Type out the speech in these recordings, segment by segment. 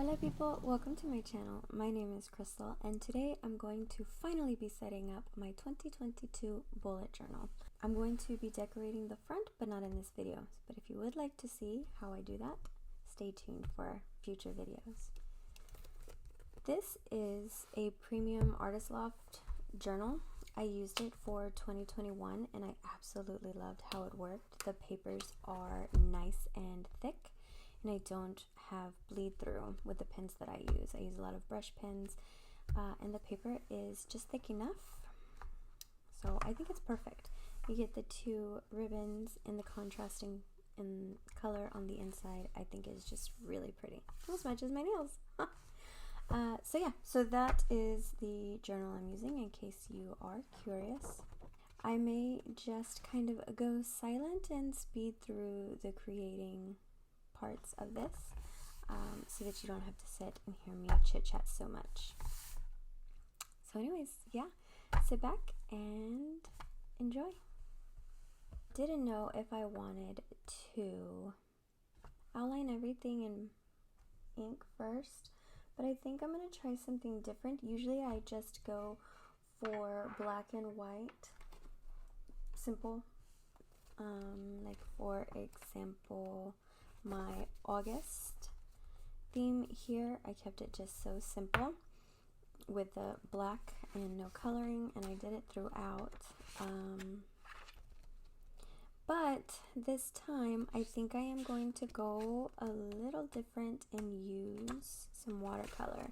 Hola people, welcome to my channel. My name is Krystal and today I'm going to finally be setting up my 2022 bullet journal. I'm going to be decorating the front but not in this video, but if you would like to see how I do that, stay tuned for future videos. This is a premium Artist Loft journal. I used it for 2021 and I absolutely loved how it worked. The papers are nice and thick and I don't have bleed through with the pens that I use. I use a lot of brush pens and the paper is just thick enough. So I think it's perfect. You get the two ribbons and the contrasting in color on the inside. I think is just really pretty. Almost matches my nails. So that is the journal I'm using in case you are curious. I may just kind of go silent and speed through the creating parts of this so that you don't have to sit and hear me chit chat so much. So anyways, yeah, sit back and enjoy. Didn't know if I wanted to outline everything in ink first, but I think I'm going to try something different. Usually I just go for black and white, simple, like for example, my August theme here, I kept it just so simple with the black and no coloring, and I did it throughout. But this time I think I am going to go a little different and use some watercolor.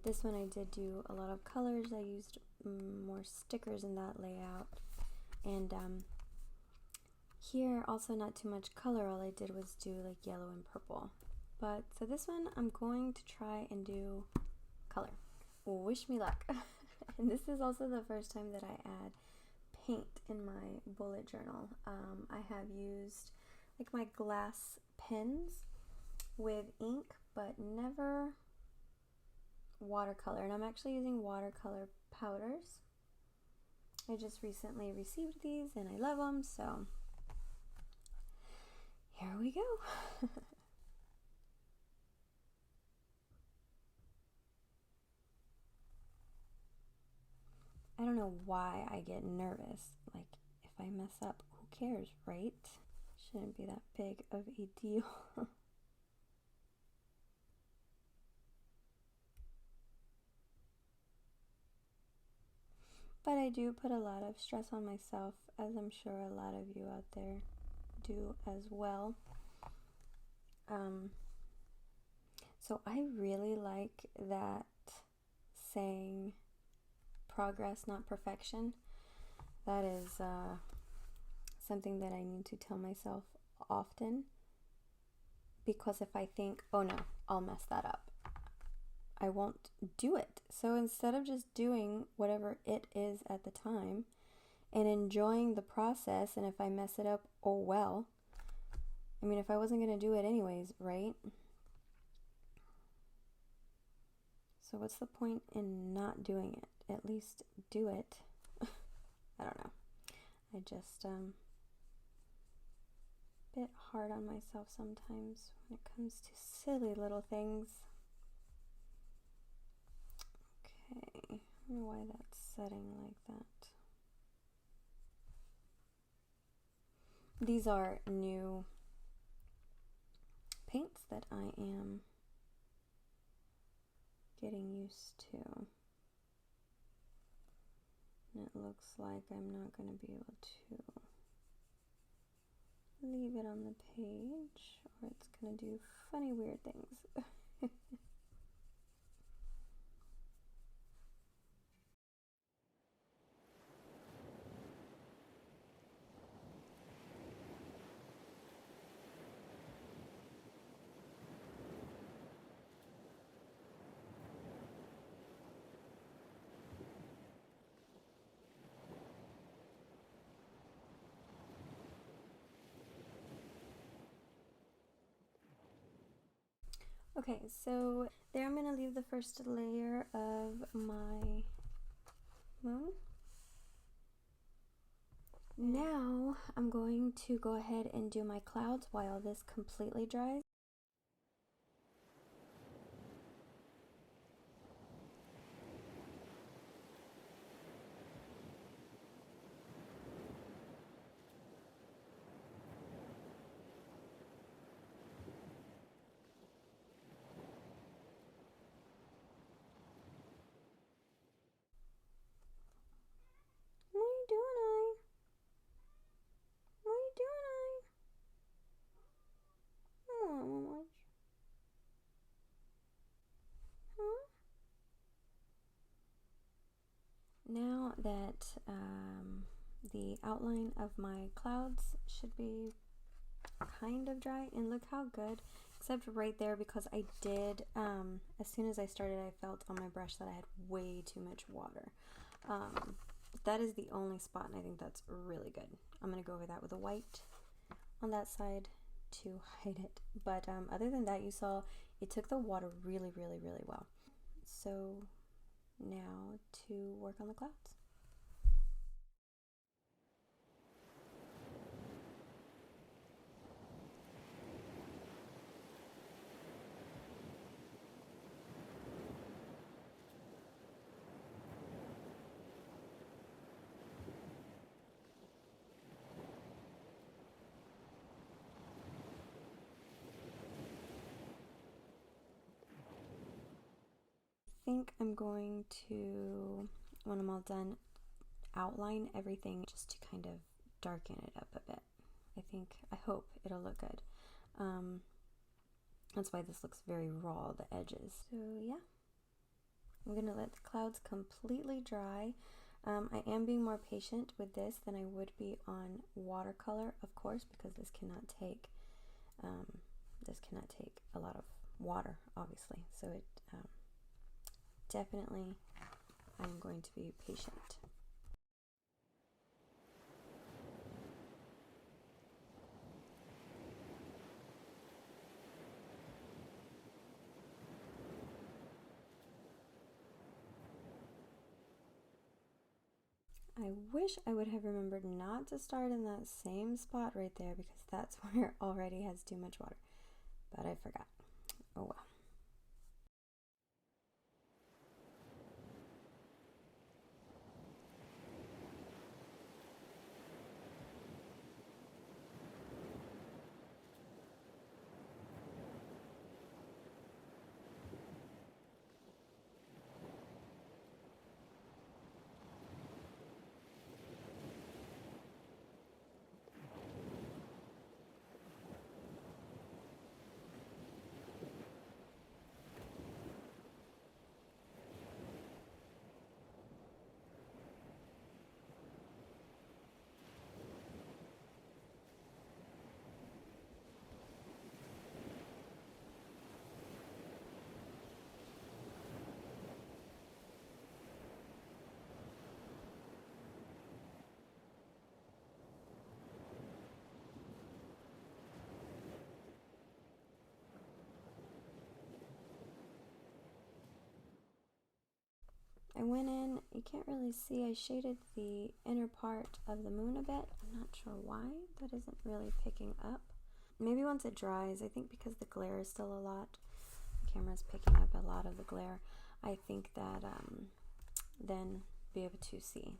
This one I did do a lot of colors. I used more stickers in that layout, and here also not too much color. All I did was do like yellow and purple. But so this one I'm going to try and do color. Wish me luck. And this is also the first time that I add paint in my bullet journal. I have used like my glass pens with ink, but never watercolor. And I'm actually using watercolor powders. I just recently received these and I love them, so here we go. I don't know why I get nervous. Like, if I mess up, who cares, right? Shouldn't be that big of a deal. But I do put a lot of stress on myself, as I'm sure a lot of you out there do as well. So I really like that saying, progress, not perfection. That is something that I need to tell myself often, because if I think, oh no, I'll mess that up, I won't do it. So instead of just doing whatever it is at the time and enjoying the process, and if I mess it up, oh well. I mean, if I wasn't going to do it anyways, right? So what's the point in not doing it? At least do it. I don't know. I just bit hard on myself sometimes when it comes to silly little things. Okay, I don't know why that's setting like that. These are new paints that I am getting used to. And it looks like I'm not going to be able to leave it on the page, or it's going to do funny, weird things. Okay, so there I'm going to leave the first layer of my moon. Now I'm going to go ahead and do my clouds while this completely dries. Now that the outline of my clouds should be kind of dry, and look how good, except right there, because I did, as soon as I started, I felt on my brush that I had way too much water. That is the only spot, and I think that's really good. I'm going to go over that with a white on that side to hide it. But other than that, you saw it took the water really, really, really well. So now to work on the clouds. I think I'm going to, when I'm all done, outline everything just to kind of darken it up a bit. I hope it'll look good. That's why this looks very raw, the edges. So yeah, I'm gonna let the clouds completely dry. I am being more patient with this than I would be on watercolor, of course, because this cannot take a lot of water, obviously. So it definitely, I'm going to be patient. I wish I would have remembered not to start in that same spot right there, because that's where it already has too much water. But I forgot. Oh well. I went in, you can't really see, I shaded the inner part of the moon a bit. I'm not sure why that isn't really picking up. Maybe once it dries, I think because the glare is still a lot, the camera's picking up a lot of the glare, I think that then be able to see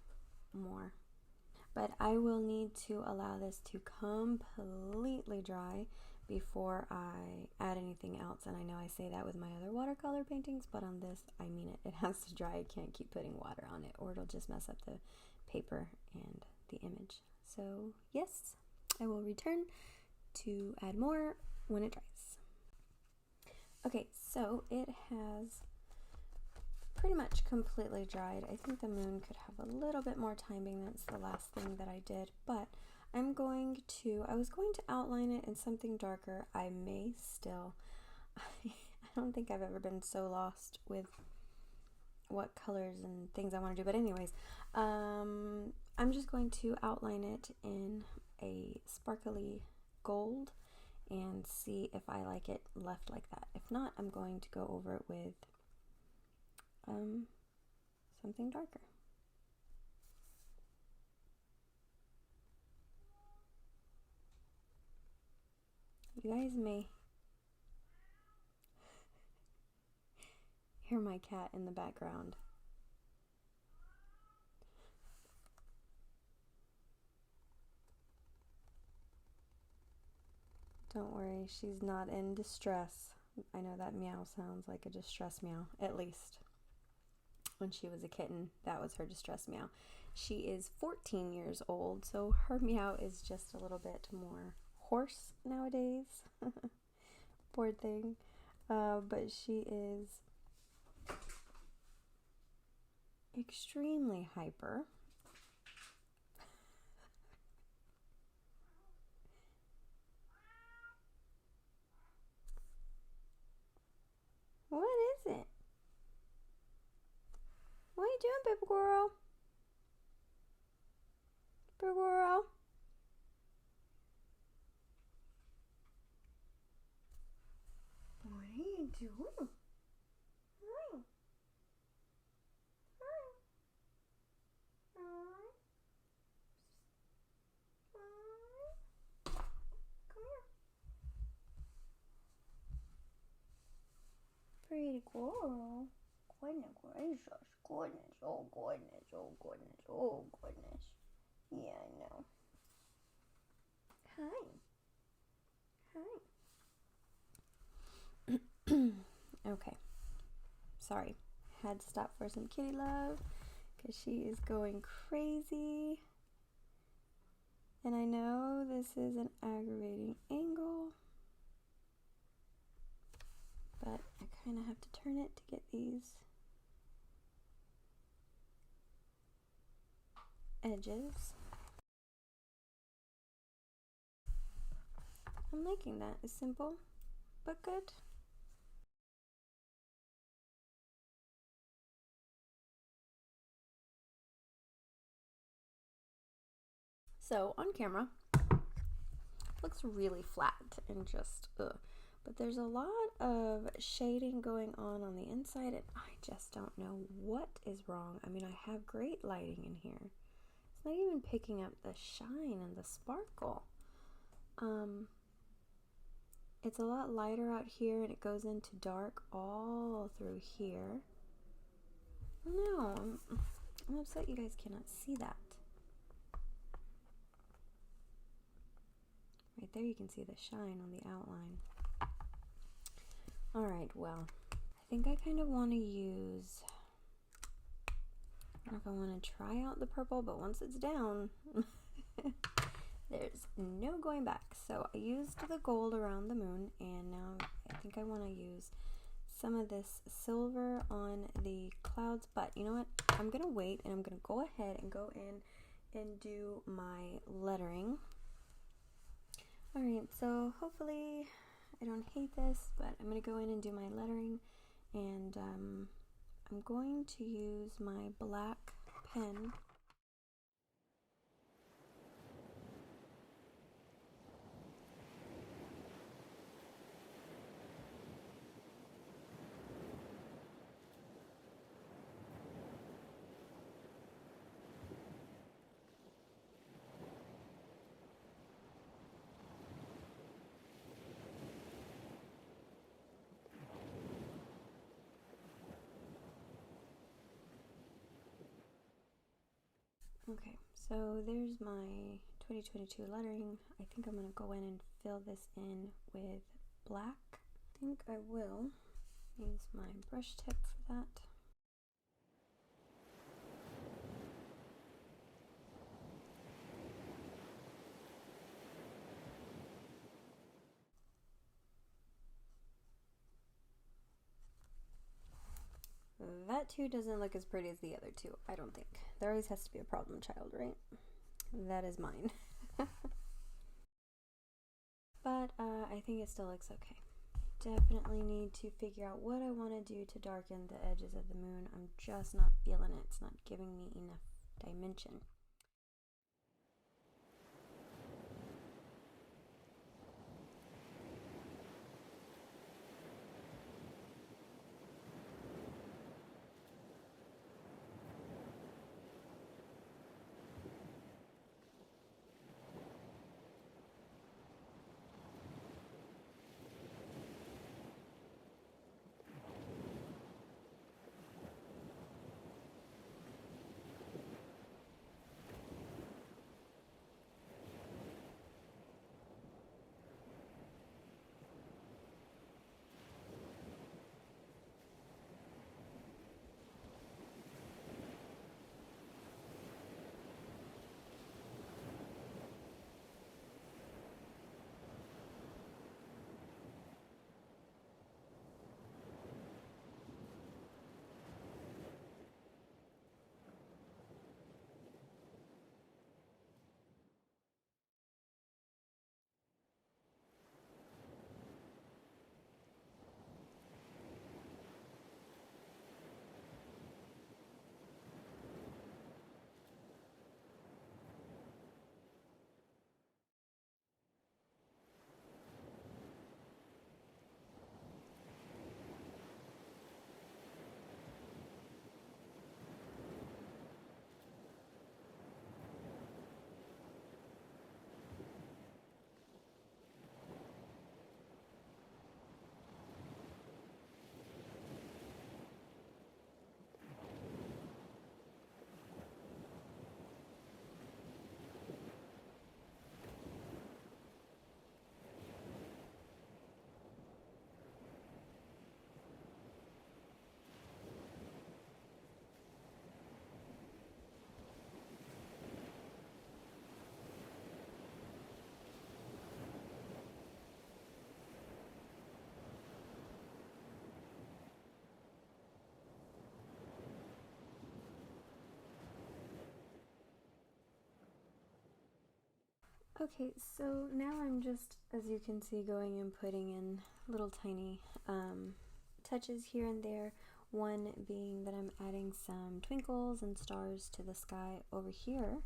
more. But I will need to allow this to completely dry before I add anything else. And I know I say that with my other watercolor paintings, but on this, I mean it. It has to dry. I can't keep putting water on it, or it'll just mess up the paper and the image. So yes, I will return to add more when it dries. Okay, so it has pretty much completely dried. I think the moon could have a little bit more timing. That's the last thing that I did, but I was going to outline it in something darker. I may still, I don't think I've ever been so lost with what colors and things I want to do, but anyways, I'm just going to outline it in a sparkly gold and see if I like it left like that. If not, I'm going to go over it with something darker. You guys may hear my cat in the background. Don't worry, she's not in distress. I know that meow sounds like a distress meow, at least. When she was a kitten, that was her distress meow. She is 14 years old, so her meow is just a little bit more hoarse nowadays. Poor thing. But she is extremely hyper. What is it? What are you doing, baby girl? Baby girl? What are you doing? Hi. Hi. Hi. Hi. Come here. Pretty girl. Goodness gracious. Goodness. Oh goodness. Oh goodness. Oh goodness. Yeah, I know. Hi. Okay. Sorry. Had to stop for some kitty love because she is going crazy. And I know this is an aggravating angle, but I kind of have to turn it to get these edges. I'm liking that. It's simple, but good. So on camera, looks really flat and just but there's a lot of shading going on the inside, and I just don't know what is wrong. I mean, I have great lighting in here. It's not even picking up the shine and the sparkle. It's a lot lighter out here, and it goes into dark all through here. No, I'm upset you guys cannot see that. Right there you can see the shine on the outline. Alright, well, I think I kind of want to use, I don't know if I want to try out the purple, but once it's down, there's no going back. So I used the gold around the moon, and now I think I want to use some of this silver on the clouds. But you know what? I'm going to wait, and I'm going to go ahead and go in and do my lettering. Alright, so hopefully I don't hate this, but I'm going to go in and do my lettering, and I'm going to use my black pen. Okay, so there's my 2022 lettering. I think I'm going to go in and fill this in with black. I think I will use my brush tip for that. That too doesn't look as pretty as the other two, I don't think. There always has to be a problem child, right? That is mine. But I think it still looks okay. Definitely need to figure out what I want to do to darken the edges of the moon. I'm just not feeling it. It's not giving me enough dimension. Okay, so now I'm just, as you can see, going and putting in little tiny touches here and there. One being that I'm adding some twinkles and stars to the sky. Over here,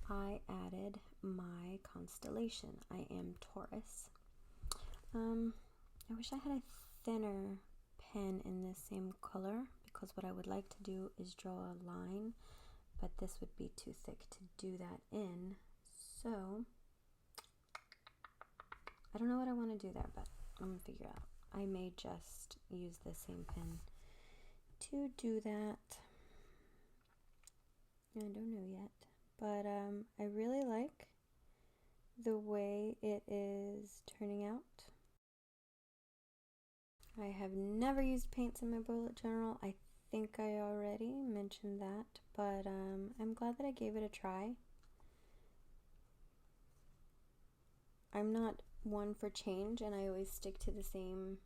I added my constellation. I am Taurus. I wish I had a thinner pen in this same color, because what I would like to do is draw a line, but this would be too thick to do that in. So I don't know what I want to do there, but I'm gonna figure out. I may just use the same pen to do that. I don't know yet, but I really like the way it is turning out. I have never used paints in my bullet journal. I think I already mentioned that, but I'm glad that I gave it a try. I'm not one for change, and I always stick to the same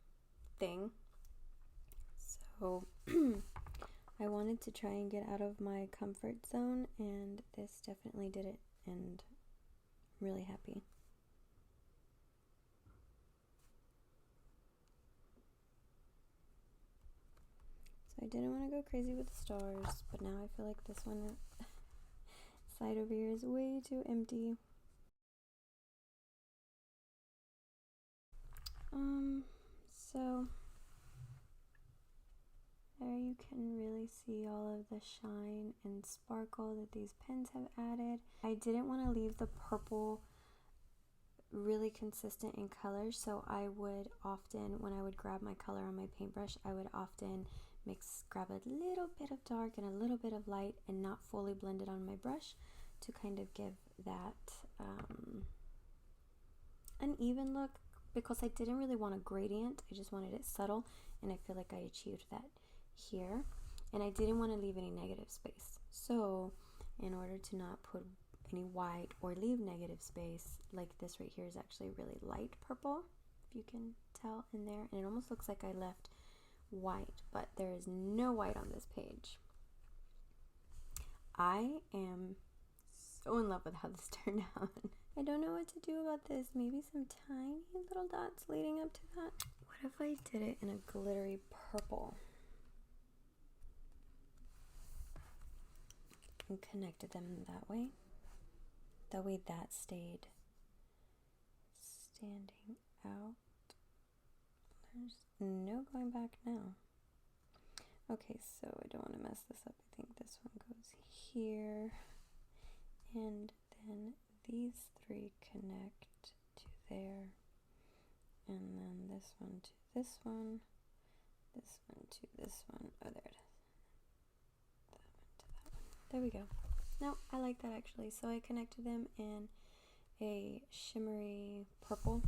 thing. So I wanted to try and get out of my comfort zone, and this definitely did it, and I'm really happy. So I didn't want to go crazy with the stars, but now I feel like this one side over here is way too empty. So there you can really see all of the shine and sparkle that these pens have added. I didn't want to leave the purple really consistent in color, so I would often, when I would grab my color on my paintbrush, I would often grab a little bit of dark and a little bit of light and not fully blend it on my brush to kind of give that an even look, because I didn't really want a gradient. I just wanted it subtle, and I feel like I achieved that here. And I didn't want to leave any negative space, so in order to not put any white or leave negative space, like this right here is actually really light purple, if you can tell in there, and it almost looks like I left white, but there is no white on this page. I am so in love with how this turned out. I don't know what to do about this. Maybe some tiny little dots leading up to that. What if I did it in a glittery purple and connected them that way? That way that stayed standing out. There's no going back now. Okay, so I don't want to mess this up. I think this one goes here, and then these three connect to there, and then this one to this one, this one to this one. Oh, there it is. That one to that one. There we go. No, I like that actually. So I connected them in a shimmery purple.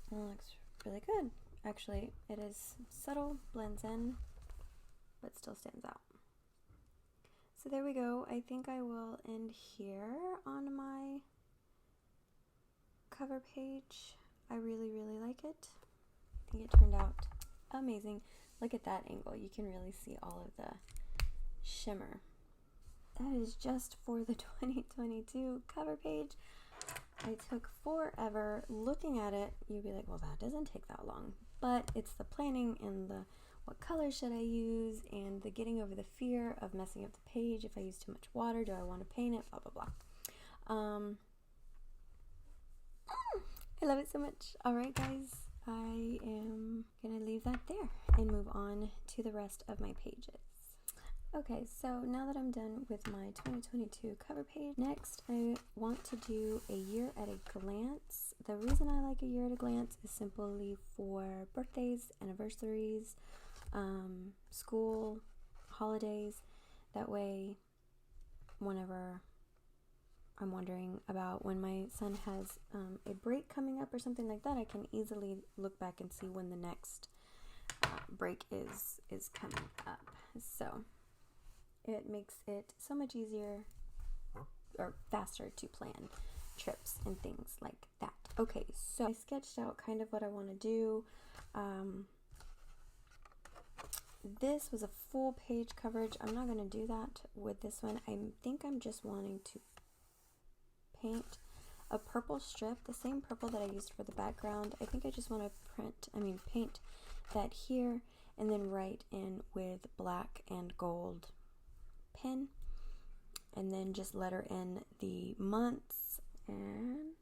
And it looks really good. Actually, it is subtle, blends in, but still stands out. So there we go. I think I will end here on my cover page. I really, really like it. I think it turned out amazing. Look at that angle. You can really see all of the shimmer. That is just for the 2022 cover page. I took forever looking at it. You'd be like, well, that doesn't take that long. But it's the planning and the what color should I use and the getting over the fear of messing up the page. If I use too much water, do I want to paint it? Blah, blah, blah. I love it so much. All right, guys. I am going to leave that there and move on to the rest of my pages. Okay, so now that I'm done with my 2022 cover page, next I want to do a year at a glance. The reason I like a year at a glance is simply for birthdays, anniversaries, school, holidays. That way, whenever I'm wondering about when my son has a break coming up or something like that, I can easily look back and see when the next break is coming up. So it makes it so much easier or faster to plan trips and things like that. Okay, so I sketched out kind of what I want to do. this was a full page coverage. I'm not going to do that with this one. I think I'm just wanting to paint a purple strip, the same purple that I used for the background. I think I just want to paint that here and then write in with black and gold pen, and then just letter in the months. And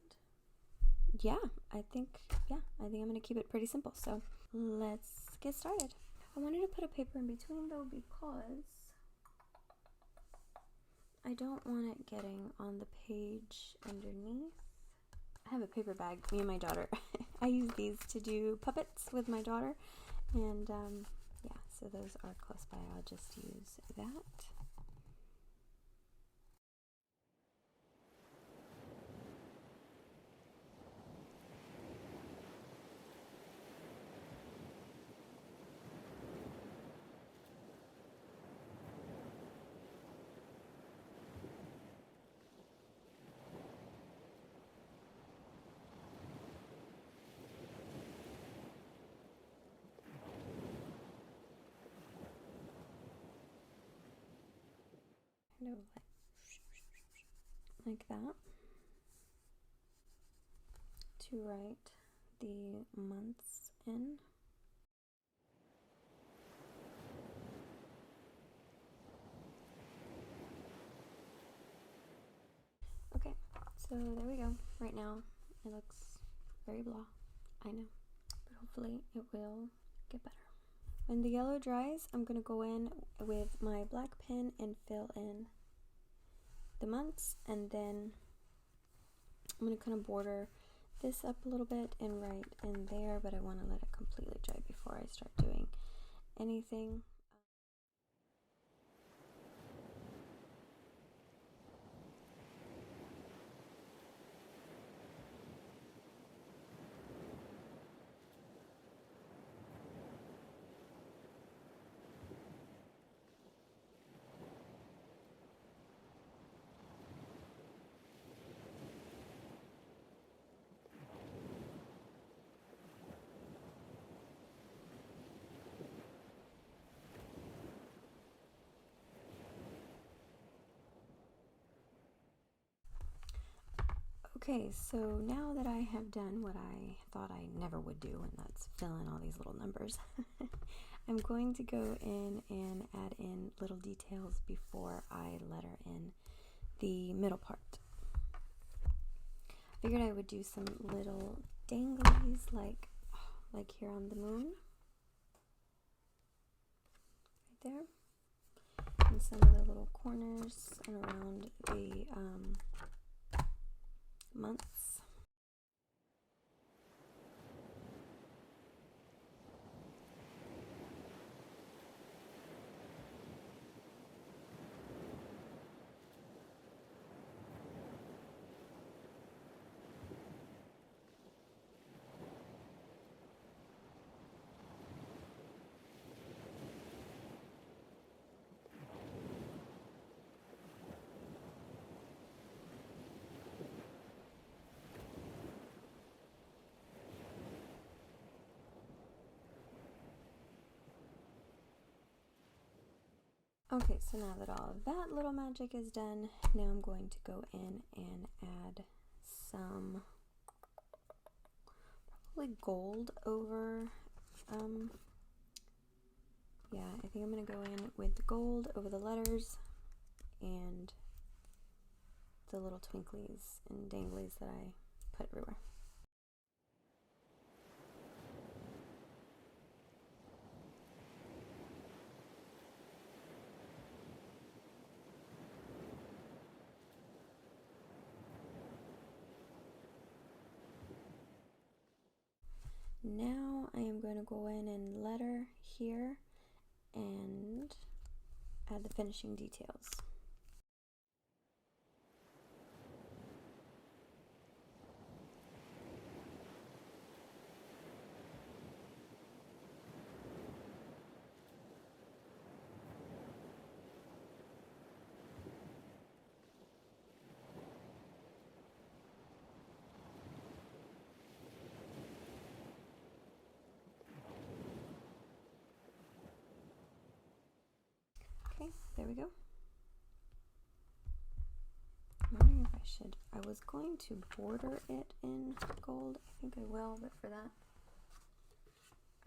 yeah, I think I'm going to keep it pretty simple. So let's get started. I wanted to put a paper in between though, because I don't want it getting on the page underneath. I have a paper bag, me and my daughter. I use these to do puppets with my daughter, and yeah, so those are close by. I'll just use that. Kind of like that, to write the months in. Okay, so there we go. Right now it looks very blah, I know, but hopefully it will get better. When the yellow dries, I'm going to go in with my black pen and fill in the months, and then I'm going to kind of border this up a little bit and write in there, but I want to let it completely dry before I start doing anything. Okay, so now that I have done what I thought I never would do, and that's fill in all these little numbers, I'm going to go in and add in little details before I letter in the middle part. I figured I would do some little danglies like here on the moon, right there, and some of the little corners and around the months. Okay, so now that all of that little magic is done, now I'm going to go in and add some probably gold over, yeah, I think I'm going to go in with gold over the letters and the little twinklies and danglies that I put everywhere. Now I am going to go in and letter here and add the finishing details. there we go. I'm wondering if I should. I was going to border it in gold. I think I will, but for that,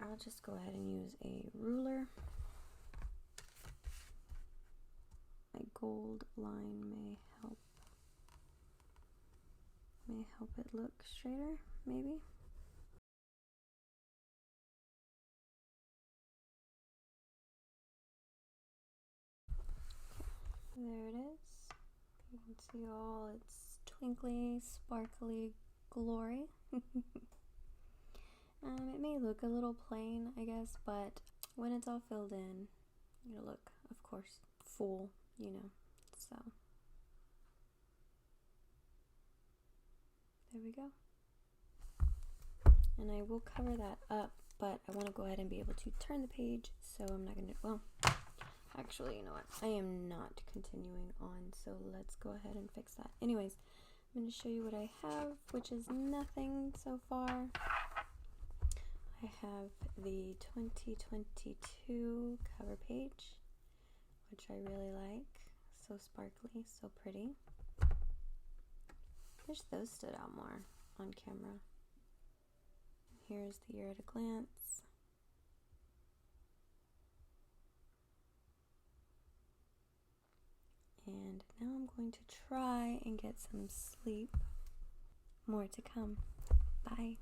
I'll just go ahead and use a ruler. My gold line may help it look straighter, maybe. There it is. You can see all its twinkly, sparkly glory. It may look a little plain, I guess, but when it's all filled in, it'll look, of course, full, you know, so. There we go. And I will cover that up, but I want to go ahead and be able to turn the page, so I'm not going to, well, actually, you know what, I am not continuing on, so let's go ahead and fix that. Anyways, I'm going to show you what I have, which is nothing so far. I have the 2022 cover page, which I really like. So sparkly, so pretty. Wish those stood out more on camera. Here's the year at a glance. And now I'm going to try and get some sleep. More to come. Bye.